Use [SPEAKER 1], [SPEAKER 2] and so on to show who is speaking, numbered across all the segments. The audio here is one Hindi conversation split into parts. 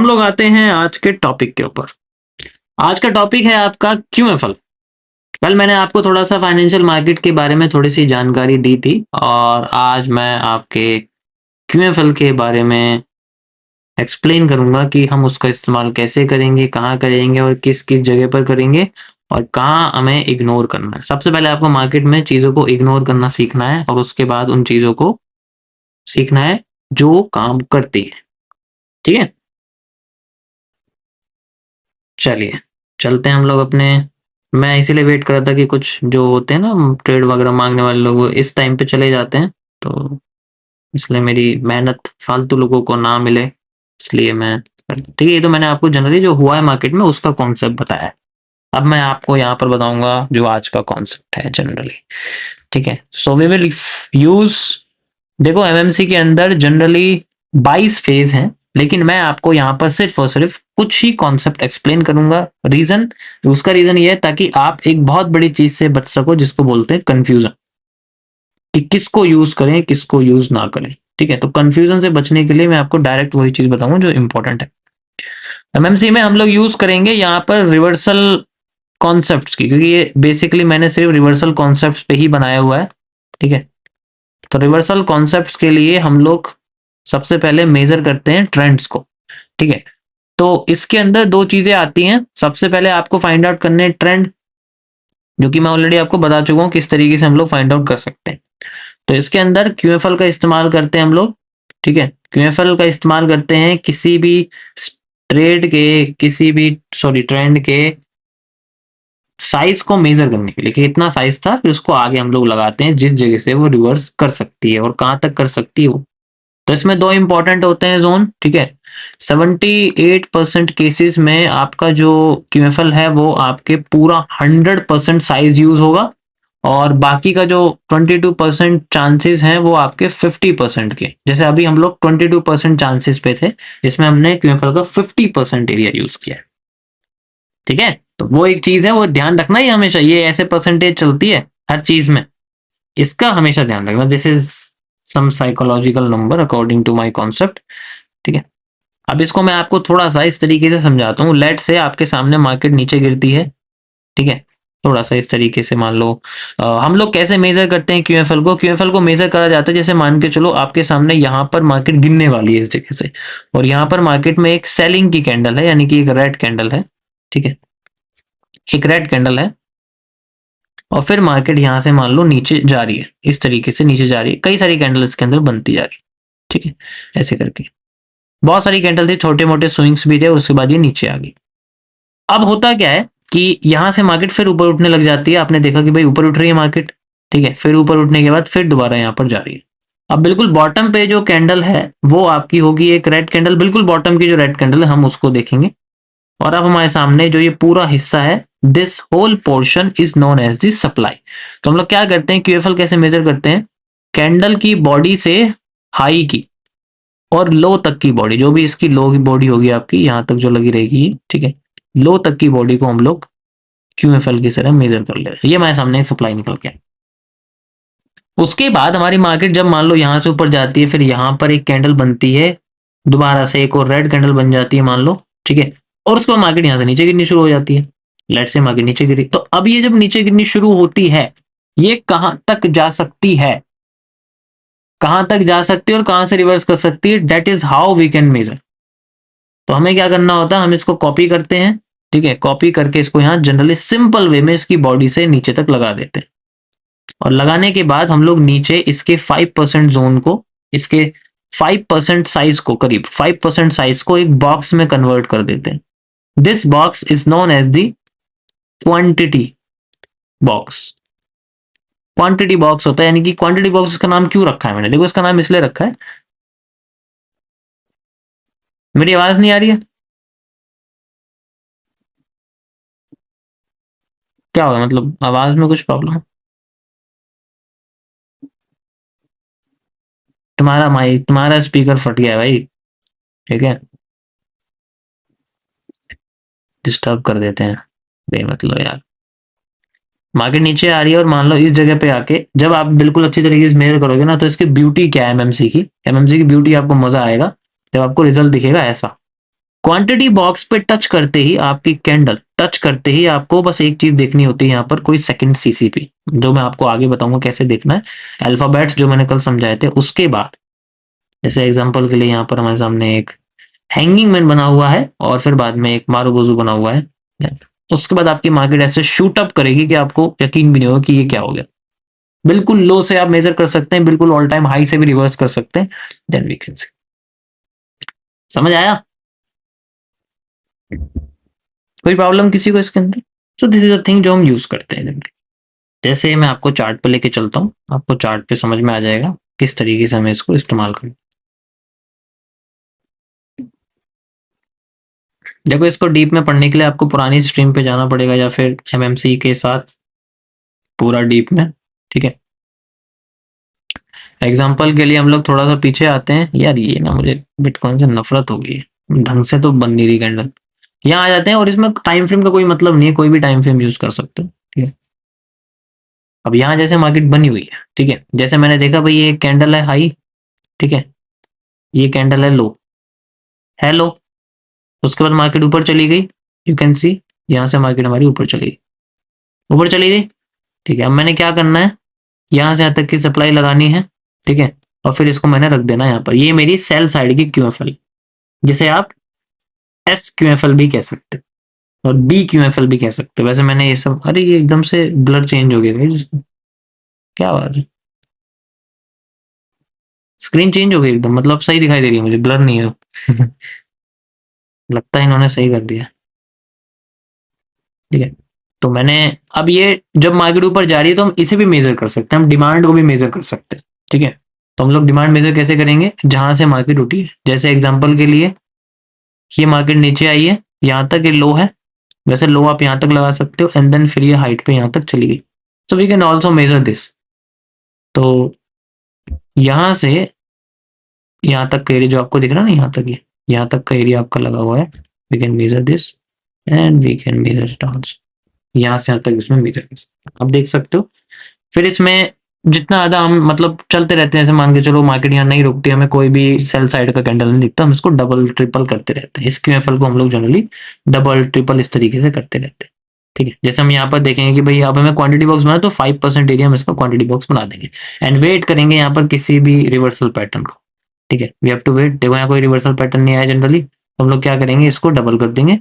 [SPEAKER 1] हम लोग आते हैं आज के टॉपिक के ऊपर। आज का टॉपिक है आपका क्यूएफएल। कल मैंने आपको थोड़ा सा फाइनेंशियल मार्केट के बारे में थोड़ी सी जानकारी दी थी और आज मैं आपके क्यूएफएल के बारे में एक्सप्लेन करूंगा कि हम उसका इस्तेमाल कैसे करेंगे, कहाँ करेंगे और किस किस जगह पर करेंगे और कहाँ हमें इग्नोर करना है। सबसे पहले आपको मार्केट में चीज़ों को इग्नोर करना सीखना है और उसके बाद उन चीज़ों को सीखना है जो काम करती है। ठीक है, चलिए चलते हैं हम लोग अपने। मैं इसीलिए वेट कर रहा था कि कुछ जो होते हैं ना ट्रेड वगैरह मांगने वाले लोग वो इस टाइम पे चले जाते हैं, तो इसलिए मेरी मेहनत फालतू लोगों को ना मिले, इसलिए मैं ठीक है। ये तो मैंने आपको जनरली जो हुआ है मार्केट में उसका कॉन्सेप्ट बताया है। अब मैं आपको यहाँ पर बताऊंगा जो आज का कॉन्सेप्ट है जनरली। ठीक है, सो वी विल यूज, देखो एमएमसी के अंदर जनरली 22 फेज हैं, लेकिन मैं आपको यहाँ पर सिर्फ और सिर्फ कुछ ही कॉन्सेप्ट एक्सप्लेन करूंगा। रीजन, उसका रीजन ये है ताकि आप एक बहुत बड़ी चीज से बच सको जिसको बोलते हैं कंफ्यूजन, कि किसको यूज करें किसको यूज ना करें। ठीक है, तो कंफ्यूजन से बचने के लिए मैं आपको डायरेक्ट वही चीज बताऊंगा जो इंपॉर्टेंट है। एमएमसी में हम लोग यूज करेंगे यहाँ पर रिवर्सल कॉन्सेप्ट्स की, क्योंकि ये बेसिकली मैंने सिर्फ रिवर्सल कॉन्सेप्ट्स पे ही बनाया हुआ है। ठीक है, तो रिवर्सल कॉन्सेप्ट्स के लिए हम लोग सबसे पहले मेजर करते हैं ट्रेंड्स को। ठीक है, तो इसके अंदर दो चीजें आती हैं। सबसे पहले आपको फाइंड आउट करने ट्रेंड, जो कि मैं ऑलरेडी आपको बता चुका हूं किस तरीके से हम लोग फाइंड आउट कर सकते हैं। तो इसके अंदर क्यूएफएल का इस्तेमाल करते हैं हम लोग। ठीक है, क्यूएफएल का इस्तेमाल करते हैं किसी भी ट्रेड के, किसी भी सॉरी ट्रेंड के साइज को मेजर करने के लिए कि इतना साइज था, फिर उसको आगे हम लोग लगाते हैं जिस जगह से वो रिवर्स कर सकती है और कहां तक कर सकती है वो। तो इसमें दो इंपॉर्टेंट होते हैं जोन। ठीक है, 78% केसेस में आपका जो क्यूएफएल है वो आपके पूरा 100% साइज यूज होगा और बाकी का जो 22% चांसेस हैं वो आपके 50% के। जैसे अभी हम लोग 22% चांसेस पे थे जिसमें हमने क्यूएफएल का 50% एरिया यूज किया। ठीक है, तो वो एक चीज है, वो ध्यान रखना ही हमेशा, ये ऐसे परसेंटेज चलती है हर चीज में, इसका हमेशा ध्यान रखना। This is some psychological number according to my concept. ठीक है, अब इसको मैं आपको थोड़ा सा इस तरीके से समझाता हूँ। लेट से आपके सामने मार्केट नीचे गिरती है। ठीक है, थोड़ा सा इस तरीके से मान लो हम लोग कैसे मेजर करते हैं क्यूएफएल को। क्यूएफएल को मेजर करा जाता है जैसे मान के चलो आपके सामने यहाँ पर मार्केट गिरने वाली है इस जगह से, और यहाँ पर मार्केट में एक सेलिंग की कैंडल है, यानी कि एक रेड कैंडल है। ठीक है, एक रेड कैंडल है और फिर मार्केट यहां से मान लो नीचे जा रही है, इस तरीके से नीचे जा रही है। कई सारी कैंडल इसके अंदर बनती जा रही है। ठीक है, ऐसे करके बहुत सारी कैंडल थी, छोटे मोटे स्विंग्स भी थे और उसके बाद ये नीचे आ गई। अब होता क्या है कि यहां से मार्केट फिर ऊपर उठने लग जाती है। आपने देखा कि भाई ऊपर उठ रही है मार्केट। ठीक है, फिर ऊपर उठने के बाद फिर दोबारा यहां पर जा रही है। अब बिल्कुल बॉटम पे जो कैंडल है वो आपकी होगी एक रेड कैंडल। बिल्कुल बॉटम की जो रेड कैंडल है हम उसको देखेंगे। और अब हमारे सामने जो ये पूरा हिस्सा है, this whole portion is known as the supply. तो हम लोग क्या करते हैं, क्यूएफएल कैसे मेजर करते हैं, कैंडल की बॉडी से हाई की और लो तक की बॉडी, जो भी इसकी लो की बॉडी होगी आपकी यहां तक जो लगी रहेगी, ठीक है, लो तक की बॉडी को हम लोग क्यूएफएल की तरह मेजर कर ले रहे हैं। ये हमारे सामने एक सप्लाई निकल गया। उसके बाद हमारी मार्केट जब मान लो यहां से ऊपर जाती है, फिर यहां पर एक कैंडल बनती है, दोबारा से एक और रेड कैंडल बन जाती है मान लो। ठीक है, और उसके बाद मार्केट यहां से नीचे गिरनी शुरू हो जाती है। लेट से मार्केट नीचे गिरी, तो अब ये जब नीचे गिरनी शुरू होती है, ये कहां तक जा सकती है, कहां तक जा सकती है और कहां से रिवर्स कर सकती है, that is how we can measure. तो हमें क्या करना होता है, हम इसको कॉपी करते हैं। ठीक है, कॉपी करके इसको यहां जनरली सिंपल वे में इसकी बॉडी से नीचे तक लगा देते हैं और लगाने के बाद हम लोग नीचे इसके 5% जोन को, इसके 5% साइज को, करीब 5% साइज को एक बॉक्स में कन्वर्ट कर देते हैं। This box is known as the quantity box. Quantity box होता है, यानी कि क्वांटिटी बॉक्स इसका नाम क्यों रखा है मैंने, देखो इसका नाम इसलिए रखा है, मेरी आवाज नहीं आ रही है, क्या होगा, मतलब आवाज में कुछ प्रॉब्लम है? तुम्हारा माइक, तुम्हारा स्पीकर फट गया है भाई। ठीक है, डिस्टर्ब कर देते हैं, मतलब यार। मार्केट नीचे आ रही है और मान लो इस जगह पे आके जब आप बिल्कुल अच्छी तरीके से मेजर करोगे ना, तो इसकी ब्यूटी क्या है, एमएमसी की, एमएमसी की ब्यूटी आपको मजा आएगा जब आपको रिजल्ट दिखेगा ऐसा। क्वांटिटी बॉक्स पे टच करते ही आपकी कैंडल टच करते ही आपको बस एक चीज देखनी होती है यहाँ पर, कोई सेकंड सीसीपी, जो मैं आपको आगे बताऊंगा कैसे देखना है, अल्फाबेट्स जो मैंने कल समझाए थे। उसके बाद जैसे एग्जांपल के लिए यहाँ पर हमारे सामने एक हैंगिंग मैन बना हुआ है और फिर बाद में एक मारूबोजू बना हुआ है, उसके बाद आपकी मार्केट ऐसे शूट अप करेगी कि आपको यकीन भी नहीं होगा कि ये क्या हो गया। बिल्कुल लो से आप मेजर कर सकते हैं, बिल्कुल ऑल टाइम हाई से भी रिवर्स कर सकते हैं। Then we can see. समझ आया? कोई प्रॉब्लम किसी को इसके अंदर? So this is a thing जो हम यूज करते हैं जनरली। जैसे मैं आपको चार्ट पे लेके चलता हूँ, आपको चार्ट पे समझ में आ जाएगा किस तरीके से हमें इसको इस्तेमाल करें। देखो, इसको डीप में पढ़ने के लिए आपको पुरानी स्ट्रीम पे जाना पड़ेगा या फिर एमएमसी के साथ पूरा डीप में। ठीक है, एग्जाम्पल के लिए हम लोग थोड़ा सा पीछे आते हैं। यार ये ना मुझे बिटकॉइन से नफरत हो गई है, ढंग से तो बन नहीं रही कैंडल। यहाँ आ जाते हैं और इसमें टाइम फ्रेम का कोई मतलब नहीं है, कोई भी टाइम फ्रेम यूज कर सकते हो। ठीक है, अब यहाँ जैसे मार्केट बनी हुई है, ठीक है, जैसे मैंने देखा भाई ये कैंडल है हाई, ठीक है, ये कैंडल है लो, है लो, उसके बाद मार्केट ऊपर चली गई। यू कैन सी यहाँ से मार्केट हमारी ऊपर चली गई, ऊपर चली गई। ठीक है, अब मैंने क्या करना है, यहाँ से यहाँ तक की सप्लाई लगानी है। ठीक है, और फिर इसको मैंने रख देना यहाँ पर। ये मेरी सेल साइड की क्यूएफएल, जिसे आप एस क्यूएफएल भी कह सकते हो और बी क्यूएफएल भी कह सकते हो। वैसे मैंने ये सब, अरे ये एकदम से ब्लर चेंज हो गया भाई, क्या बात है, स्क्रीन चेंज हो गई एकदम, मतलब सही दिखाई दे रही है मुझे, ब्लर नहीं है। लगता है इन्होंने सही कर दिया। ठीक है, तो मैंने, अब ये जब मार्केट ऊपर जा रही है तो हम इसे भी मेजर कर सकते हैं, हम डिमांड को भी मेजर कर सकते हैं। ठीक है, तो हम लोग डिमांड मेजर कैसे करेंगे, जहां से मार्केट उठी है। जैसे एग्जांपल के लिए ये मार्केट नीचे आई है, यहाँ तक ये लो है, वैसे लो आप यहाँ तक लगा सकते हो एंड देन फिर ये हाइट पे यहाँ तक चली गई। So we can also measure this. तो यहाँ से यहाँ तक का एरिया जो आपको दिख रहा है ना, यहाँ तक, ये यहाँ तक का एरिया आपका लगा हुआ है। We can measure this and we can measure it also. यहाँ से यहाँ तक इसमें मेजर कर सकते हैं, आप देख सकते हो। फिर इसमें जितना ज्यादा हम मतलब चलते रहते हैं, जैसे मान के चलो मार्केट यहाँ नहीं रुकती, हमें कोई भी सेल साइड का कैंडल नहीं दिखता, हम इसको डबल ट्रिपल करते रहते हैं। इस क्यूएफएल को हम लोग जनरली डबल ट्रिपल इस तरीके से करते रहते हैं। ठीक है, जैसे हम यहाँ पर देखेंगे कि भाई अब हमें क्वांटिटी बॉक्स बना, तो 5% एरिया हम इसका क्वांटिटी बॉक्स बना देंगे एंड वेट करेंगे यहाँ पर किसी भी रिवर्सल पैटर्न को। ठीक है, वी हैव टू वेट। देखो यहाँ कोई रिवर्सल पैटर्न नहीं आया जनरली, हम लोग क्या करेंगे, इसको डबल कर देंगे।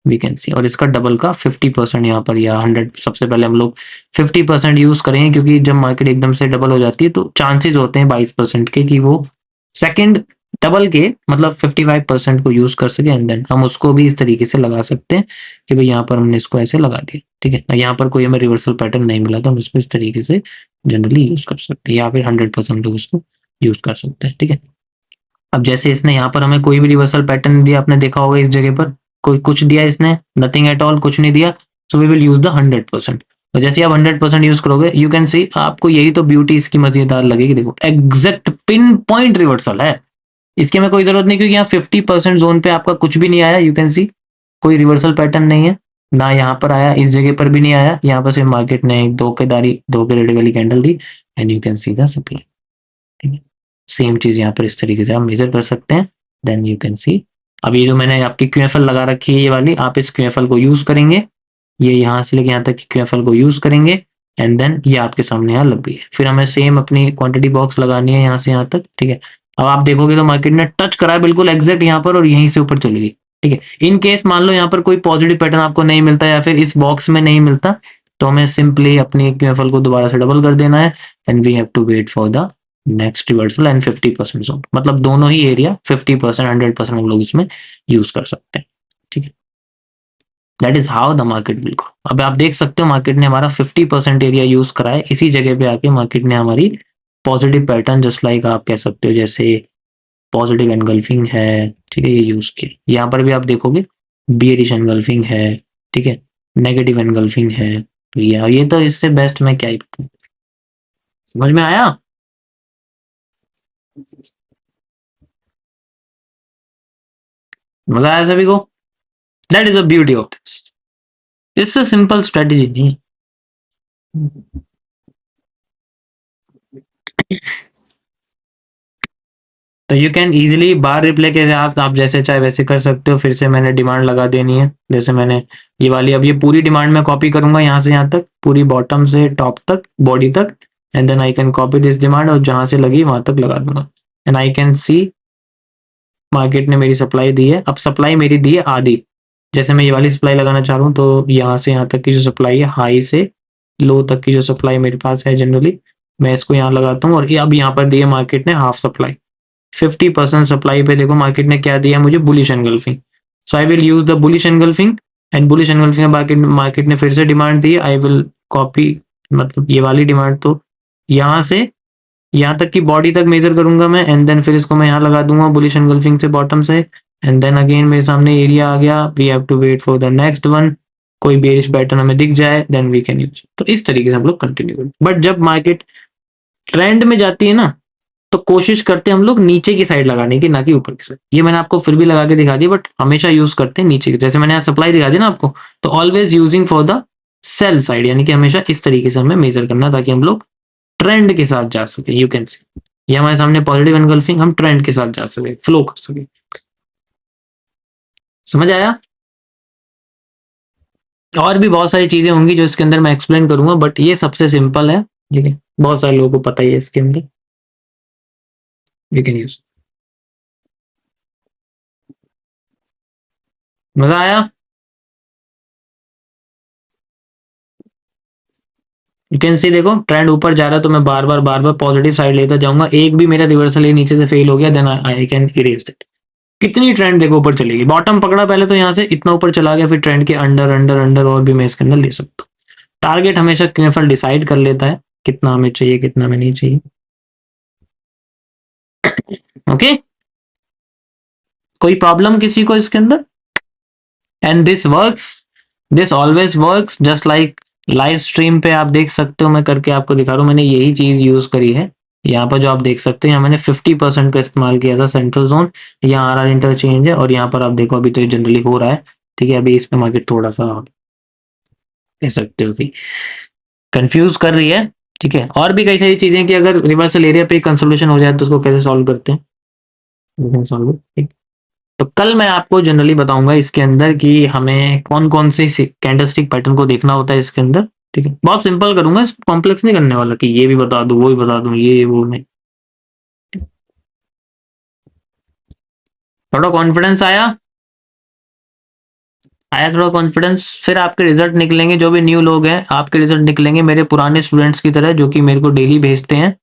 [SPEAKER 1] वी कैन सी, और इसका डबल का 50% यहाँ पर या 100, सबसे पहले हम लोग 50% यूज करेंगे, क्योंकि जब मार्केट एकदम से डबल हो जाती है तो चांसेस होते हैं 22% के कि वो सेकंड डबल के मतलब 55% को यूज कर सके एंड देन हम उसको भी इस तरीके से लगा सकते हैं कि भाई यहाँ पर हमने इसको ऐसे लगा दिया। ठीक है, यहाँ पर कोई हमें रिवर्सल पैटर्न नहीं मिला तो हम इसको इस तरीके से जनरली यूज कर सकते हैं, या फिर 100% लोग इसको यूज कर सकते हैं। ठीक है, अब जैसे इसने यहाँ पर हमें कोई भी रिवर्सल पैटर्न नहीं दिया, आपने देखा होगा इस जगह पर कोई कुछ दिया इसने, नथिंग एट ऑल, कुछ नहीं दिया। So we will use the 100%। तो जैसे आप 100% यूज करोगे, यू कैन सी, आपको यही तो ब्यूटी इसकी मजेदार लगेगी। देखो एग्जैक्ट पिन पॉइंट रिवर्सल है, इसके में कोई जरूरत नहीं, क्योंकि यहाँ 50% जोन पे आपका कुछ भी नहीं आया। यू कैन सी कोई रिवर्सल पैटर्न नहीं है ना, यहाँ पर आया, इस जगह पर भी नहीं आया, यहाँ पर सिर्फ मार्केट ने एक धोखेदारी वाली candle the and you can see the supply. ठीक है, सेम चीज यहाँ पर इस तरीके से आप मेजर कर सकते हैं। देन यू कैन सी, अब ये जो मैंने आपकी क्यूएफएल लगा रखी है ये वाली, आप इस क्यूएफएल को यूज करेंगे, ये यहाँ से लेके यहाँ तक की क्यूएफएल को यूज करेंगे एंड देन ये आपके सामने यहाँ लग गई है। फिर हमें सेम अपनी क्वांटिटी बॉक्स लगानी है यहाँ से यहाँ तक। ठीक है, अब आप देखोगे तो मार्केट ने टच करा है बिल्कुल एग्जैक्ट यहाँ पर और यहीं से ऊपर चली गई। ठीक है, इन केस मान लो यहाँ पर कोई पॉजिटिव पैटर्न आपको नहीं मिलता या फिर इस बॉक्स में नहीं मिलता, तो हमें सिंपली अपनी क्यूएफएल को दोबारा से डबल कर देना है and we have to wait for the next reversal and 50% zone, मतलब दोनों ही एरिया 50% 100% हम लोग इसमें यूज कर सकते हैं। ठीक है, that is how the market will go. अब आप देख सकते हो मार्केट ने हमारा 50% एरिया यूज करा है, इसी जगह पे आके मार्केट ने हमारी पॉजिटिव पैटर्न, जस्ट लाइक आप कह सकते हो जैसे पॉजिटिव एनगल्फिंग है, ठीक है, ये यूज किया। यहाँ पर भी आप देखोगे बियरिश एनगल्फिंग है, ठीक है, नेगेटिव एनगल्फिंग है। तो ये तो इससे बेस्ट मैं क्या ही बताऊं। समझ में आया? मजा आया सभी को? That is a beauty of this. इससे सिंपल स्ट्रेटेजी नहीं। तो you can easily bar replay के आप जैसे चाहे वैसे कर सकते हो। फिर से मैंने डिमांड लगा देनी है, जैसे मैंने ये वाली, अब ये पूरी डिमांड मैं कॉपी करूंगा यहाँ से यहाँ तक, पूरी बॉटम से टॉप तक, बॉडी तक, and then I can copy this demand और जहां से लगी वहां तक लगा दूंगा। And I can see market ने मेरी सप्लाई दी है। अब सप्लाई मेरी दी है आधी, जैसे मैं ये वाली सप्लाई लगाना चाह रहा हूँ तो यहाँ से यहाँ तक की जो सप्लाई है, हाई से लो तक की जो सप्लाई मेरे पास है जनरली, मैं इसको यहाँ लगाता हूँ। और ये अब यहाँ पर दी है मार्केट ने हाफ सप्लाई, 50% सप्लाई पे देखो मार्केट ने क्या दिया मुझे, bullish engulfing. So I will use the bullish engulfing, and bullish engulfing market ने फिर से डिमांड दी है। आई विल कॉपी, मतलब ये वाली डिमांड, तो यहाँ से यहाँ तक की बॉडी तक मेजर करूंगा मैं, एंड देन फिर इसको मैं यहाँ लगा दूंगा बुलिश एंगल्फिंग से बॉटम से, एंड देन अगेन मेरे सामने एरिया आ गया। We have to wait for the next one, कोई बेरिश पैटर्न हमें दिख जाए देन वी कैन यूज। तो इस तरीके से हम लोग कंटिन्यू करें। बट जब मार्केट ट्रेंड में जाती है ना, तो कोशिश करते हैं हम लोग नीचे की साइड लगाने की, ना कि ऊपर की साइड। ये मैंने आपको फिर भी लगा के दिखा दिया, बट हमेशा यूज करते हैं नीचे की। जैसे मैंने यहाँ सप्लाई दिखा दी ना आपको, तो always using for the sell side, यानी कि हमेशा इस तरीके से हमें मेजर करना, ताकि हम लोग ट्रेंड के साथ जा सके। यू कैन सी ये हमारे सामने पॉजिटिव एनगल्फिंग, हम ट्रेंड के साथ जा सके, फ्लो कर सके। समझ आया? और भी बहुत सारी चीजें होंगी जो इसके अंदर मैं एक्सप्लेन करूंगा, बट ये सबसे सिंपल है, ठीक है, बहुत सारे लोगों को पता ही है इसके अंदर। We can use. मजा आया? यू कैन सी देखो ट्रेंड ऊपर जा रहा है, तो मैं बार बार पॉजिटिव साइड लेता जाऊंगा। एक भी मेरा रिवर्सल ये नीचे से फेल हो गया, then I can erase it. कितनी ट्रेंड देखो ऊपर चलेगी, बॉटम पकड़ा पहले तो यहाँ से इतना ऊपर चला गया, फिर ट्रेंड के अंडर अंडर अंडर और भी मैं इसके अंदर ले सकता हूँ। टारगेट हमेशा केवल डिसाइड कर लेता है कितना हमें चाहिए, कितना हमें नहीं चाहिए। ओके, कोई प्रॉब्लम किसी को इसके अंदर? And this works, this always works just like live stream पे आप देख सकते हो, मैं करके आपको दिखा रहा हूँ। मैंने यही चीज यूज करी है यहाँ पर, जो आप देख सकते हैं यहाँ मैंने 50% का इस्तेमाल किया था सेंट्रल जोन, यहाँ आर इंटरचेंज है, और यहाँ पर आप देखो अभी तो ये जनरली हो रहा है, ठीक है। अभी इस पे मार्केट थोड़ा सा कह सकते हो कि कंफ्यूज कर रही है, ठीक है। और भी कई सारी चीजें कि अगर रिवर्सल एरिया पे कंसोलिडेशन हो जाए तो उसको कैसे सॉल्व करते हैं, सॉल्व, ठीक। तो कल मैं आपको जनरली बताऊंगा इसके अंदर कि हमें कौन कौन से कैंडलस्टिक पैटर्न को देखना होता है इसके अंदर, ठीक है। बहुत सिंपल करूंगा, कॉम्प्लेक्स नहीं करने वाला कि ये भी बता दूं वो भी बता दूं, ये वो नहीं। थोड़ा कॉन्फिडेंस आया? आया थोड़ा कॉन्फिडेंस? फिर आपके रिजल्ट निकलेंगे, जो भी न्यू लोग हैं आपके रिजल्ट निकलेंगे मेरे पुराने स्टूडेंट्स की तरह, जो कि मेरे को डेली भेजते हैं।